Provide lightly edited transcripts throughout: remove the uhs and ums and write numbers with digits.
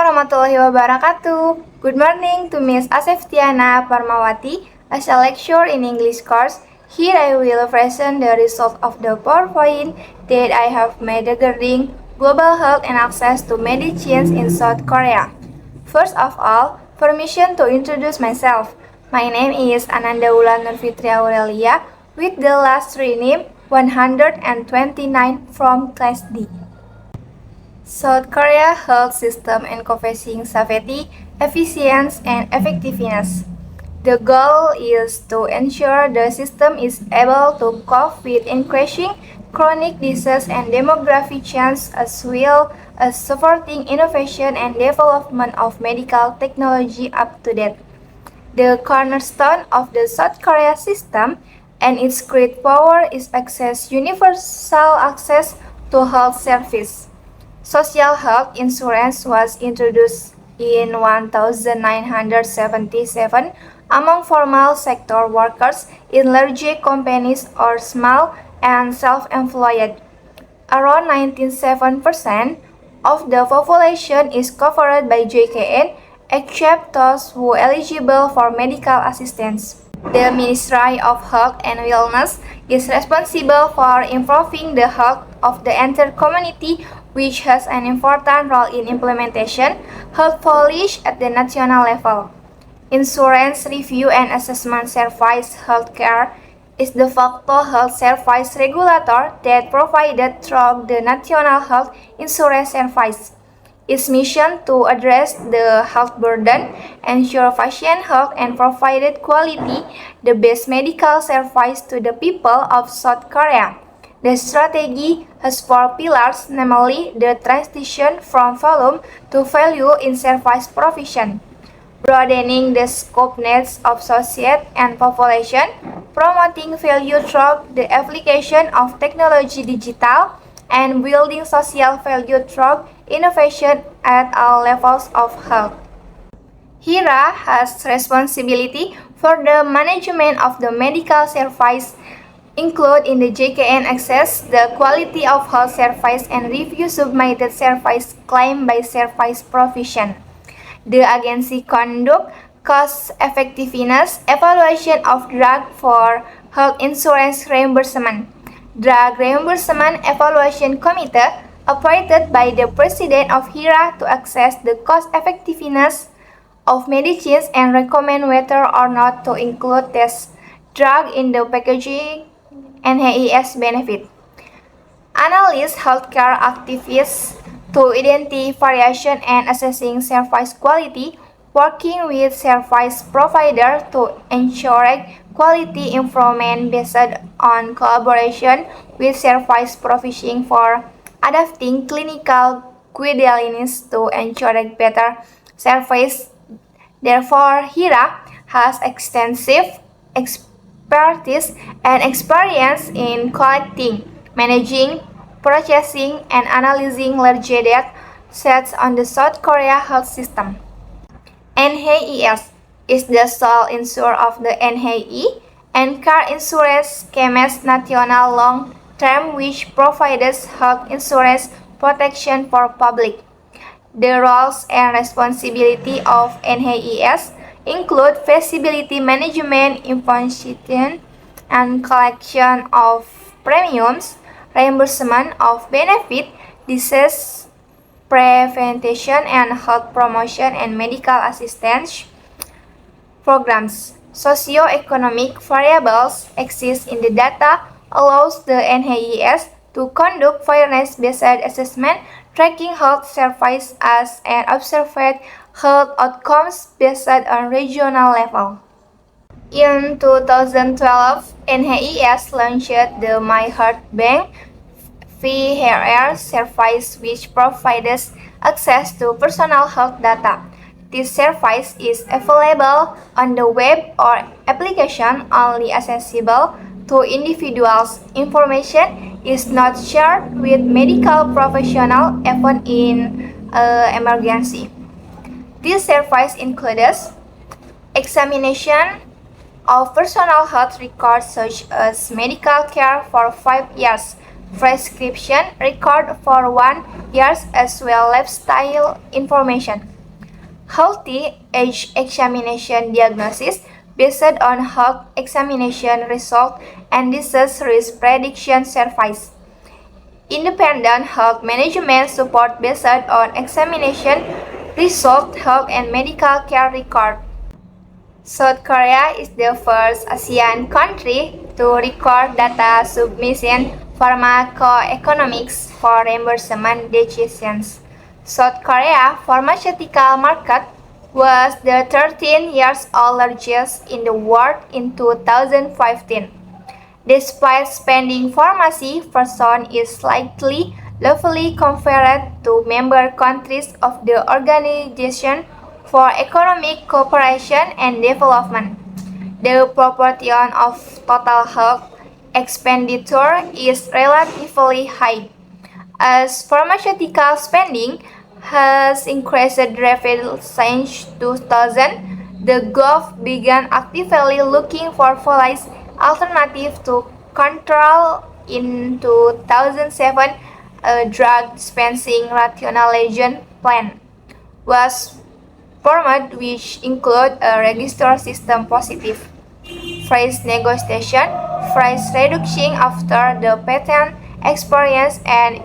warahmatullahi wabarakatuh. Good morning to Miss Aseftiana Parmawati as a lecturer in English course. Here I will present the result of the PowerPoint that I have made regarding global health and access to medicines in South Korea. First of all, permission to introduce myself. My name is Ananda Wulan Nurfitria Aurelia with the last three name 129 from class D. South Korea health system encompassing safety, efficiency, and effectiveness. The goal is to ensure the system is able to cope with increasing chronic disease and demographic change as well as supporting innovation and development of medical technology up to date. The cornerstone of the South Korea system and its great power is universal access to health service. Social health insurance was introduced in 1977 among formal sector workers in large companies or small and self-employed. Around 97% of the population is covered by JKN, except those who are eligible for medical assistance. The Ministry of Health and Wellness is responsible for improving the health of the entire community, which has an important role in implementation health policy at the national level. Insurance Review and Assessment Service Healthcare is de facto health service regulator that provided through the National Health Insurance Service. Its mission to address the health burden, ensure patient health, and provide quality, the best medical service to the people of South Korea. The strategy has four pillars, namely the transition from volume to value in service provision, broadening the scope needs of society and population, promoting value through the application of technology digital, and building social value through innovation at all levels of health. HIRA has responsibility for the management of the medical service, include in the JKN access, the quality of health service, and review submitted service claim by service provision. The agency conduct cost effectiveness evaluation of drug for health insurance reimbursement. Drug Reimbursement Evaluation Committee appointed by the President of HIRA to assess the cost effectiveness of medicines and recommend whether or not to include this drug in the packaging NHIS benefit. Analyze healthcare activities to identify variation and assessing service quality, working with service provider to ensure quality improvement based on collaboration with service providing for adapting clinical guidelines to ensure better service. Therefore, HIRA has extensive expertise and experience in collecting, managing, processing, and analyzing large data sets on the South Korea health system. NHIS is the sole insurer of the NHI and car insurance schemes national long term, which provides health insurance protection for public. The roles and responsibility of NHIS include feasibility management, imposition and collection of premiums, reimbursement of benefit, disease prevention and health promotion, and medical assistance programs. Socioeconomic variables exist in the data allows the NHIS to conduct fairness-based assessment, tracking health service as and observe health outcomes based on regional level. In 2012, NHIS launched the My Heart Bank VHR service, which provides access to personal health data. This service is available on the web or application, only accessible to individuals. Information is not shared with medical professionals even in emergency. This service includes examination of personal health records such as medical care for 5 years, prescription record for 1 year, as well lifestyle information. healthy age examination diagnosis based on health examination result and disease risk prediction service. Independent health management support based on examination result, health and medical care record. South Korea is the first ASEAN country to record data submission pharmacoeconomics for reimbursement decisions. South Korea pharmaceutical market was the 13 years old largest in the world in 2015. Despite spending pharmacy person is slightly levelly compared to member countries of the Organization for Economic Cooperation and Development. The proportion of total health expenditure is relatively high. As pharmaceutical spending has increased rapidly since 2000, the Gulf began actively looking for policy alternatives to control. In 2007, a drug dispensing rationalization plan was formed, which include a register system positive price negotiation, price reduction after the patent experience, and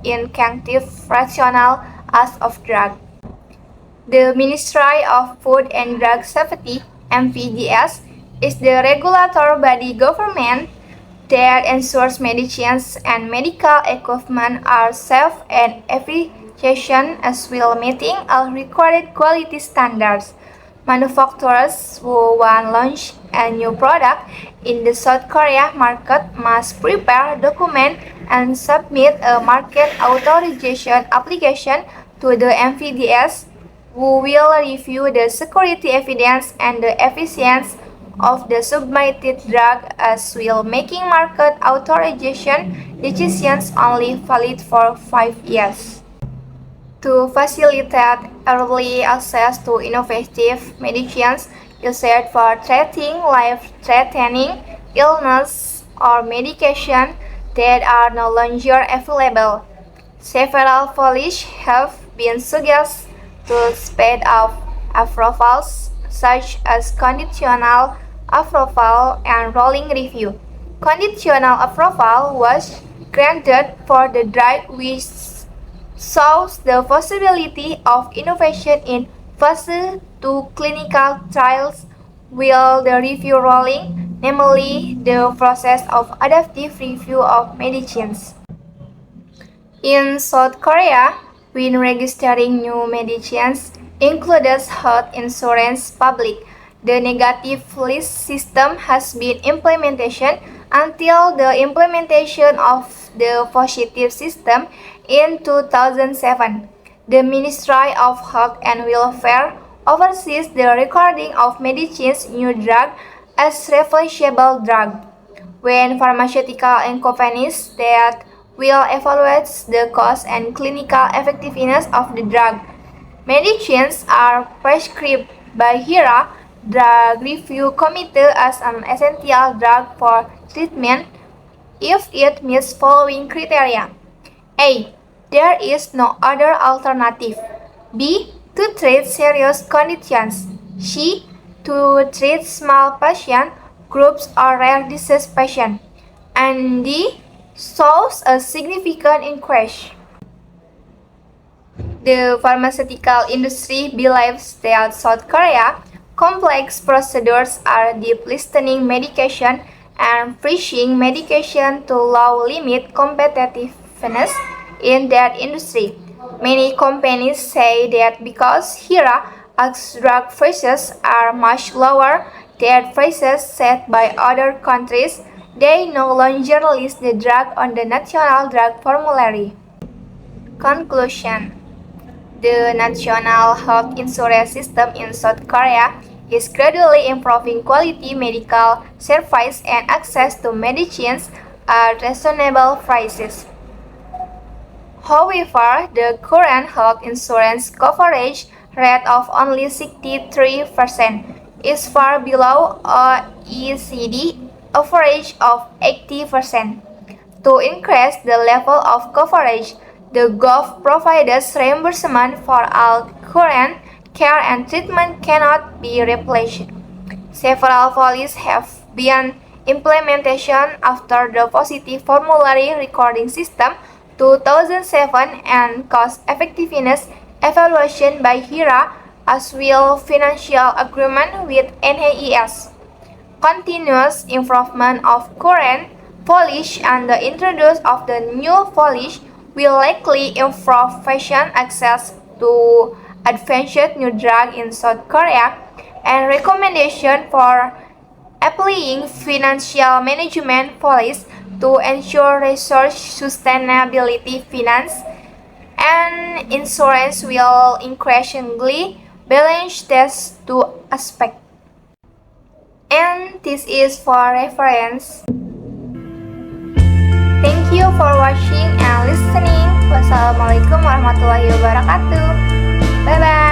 injunctive rationale as of drug. The Ministry of Food and Drug Safety (MPDS) is the regulatory body government that ensures medicines and medical equipment are safe and efficient as well meeting all required quality standards. Manufacturers who want to launch a new product in the South Korea market must prepare, document, and submit a market authorization application to the MPDS, who will review the security evidence and the efficiency of the submitted drug as well, making market authorization decisions only valid for 5 years. To facilitate early access to innovative medicines used for treating life-threatening illness or medication that are no longer available, several policies have been suggested to speed up approvals, such as conditional approval and rolling review. Conditional approval was granted for the drug which shows the possibility of innovation in phase 2 clinical trials, while the review rolling, namely the process of adaptive review of medicines. In South Korea, when registering new medicines includes health insurance public, the negative list system has been implemented until the implementation of the positive system in 2007. The Ministry of Health and Welfare oversees the recording of medicines new drug as replaceable drug. When pharmaceutical companies that will evaluate the cost and clinical effectiveness of the drug. Medicines are prescribed by HERA Drug Review Committee as an essential drug for treatment if it meets following criteria. A. There is no other alternative. B. To treat serious conditions. C. To treat small patient groups or rare disease patients. And D. Shows a significant increase. The pharmaceutical industry believes that South Korea complex procedures are deep listening medication and freezing medication to low limit competitiveness in that industry. Many companies say that because HERA's drug prices are much lower than prices set by other countries, they no longer list the drug on the national drug formulary. Conclusion: the national health insurance system in South Korea is gradually improving quality medical service and access to medicines at reasonable prices. However, the current health insurance coverage rate of only 63% is far below OECD average of 80%. To increase the level of coverage, the Gulf provides reimbursement for all current care and treatment cannot be replaced. Several policies have been implementation after the Positive Formulary Recording System 2007 and cost effectiveness evaluation by HERA as well financial agreement with NAES. Continuous improvement of current policy and the introduction of the new policy will likely improve patient access to advanced new drug in South Korea and recommendation for applying financial management policies to ensure resource sustainability. Finance and insurance will increasingly balance these two aspects. And this is for reference. Thank you for watching and listening. Wassalamualaikum warahmatullahi wabarakatuh. Bye bye.